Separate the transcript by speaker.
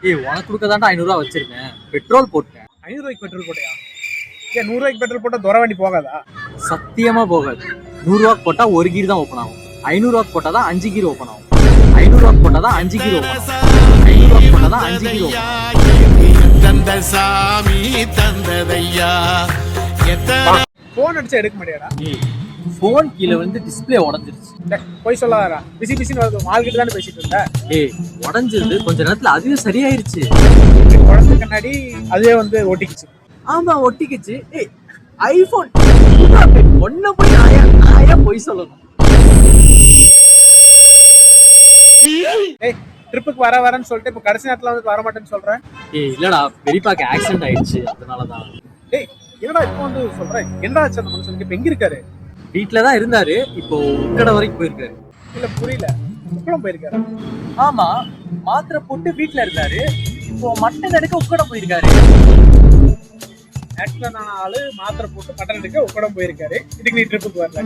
Speaker 1: உனக்கு கொடுக்கதாண்டா 500 ரூபா வச்சிருக்கேன், பெட்ரோல் போட்டேன்.
Speaker 2: 500 ரூபாய்க்கு பெட்ரோல் போட்டியா? ஏன் 100 ரூபாய்க்கு பெட்ரோல் போட்டா துறை வண்டி போகாதா?
Speaker 1: சத்தியமா போகாது. 100 ரூபாய்க்கு போட்டா 1 கீர் தான் ஓப்பன் ஆகும். 500 ரூபாய்க்கு போட்டா தான் 5 கீர் ஓப்பன் ஆகும். 500 ரூபாய்க்கு போட்டா தான் 5 கீர் ஓப்பன் ஆகும். 500 ரூபாய்க்கு போட்டா தான் 5 கீர் ஓப்பன் ஆகும்.
Speaker 3: தந்த சாமி தந்ததையா.
Speaker 2: போன் அடிச்சா எடுக்க மாட்டியாடா?
Speaker 1: போன் கீழே வந்து டிஸ்பிளே உடஞ்சிருச்சு.
Speaker 2: போய் சொல்லாதடா. பிசின்னு வருது. மால்கிட்ட தானே பேசிட்டு இருந்த.
Speaker 1: உடஞ்சிருந்து கொஞ்ச நேரத்துல அதுவே சரியாயிருச்சு.
Speaker 2: உடஞ்ச கண்ணாடி அதுவே வந்து ஒட்டிக்கிச்சு.
Speaker 1: ஆமா ஒட்டிக்கிச்சு. ஐபோன் ஒன்ன போய் நாயா போய் சொல்லணும்.
Speaker 2: ட்ரிப்புக்கு வரேன்னு சொல்லிட்டு இப்ப கடைசி நேரத்துல வந்து வர மாட்டேன்னு சொல்றேன்.
Speaker 1: இல்லடா, பெரியப்பாக்கு ஆக்சிடென்ட் ஆயிடுச்சு, அதனாலதான்.
Speaker 2: என்னடா இப்போ வந்து சொல்றேன்? என்னடா ஆச்சு அந்த மனுஷனுக்கு? இப்ப எங்க இருக்காரு?
Speaker 1: வீட்டுலதான் இருந்தாரு, இப்போ உக்கடை வரைக்கும் போயிருக்காரு.
Speaker 2: இல்ல புரியல. உக்கடம் போயிருக்காரு?
Speaker 1: ஆமா, மாத்திரை போட்டு வீட்டுல இருந்தாரு, இப்போ மட்டன் எடுக்க உக்கடை போயிருக்காரு.
Speaker 2: ஆக்சிடென்ட் ஆன ஆளு மாத்திரை போட்டு மட்டன் எடுக்க உக்கடம் போயிருக்காரு. இதுக்கு நீ ட்ரிப்புக்கு வரல.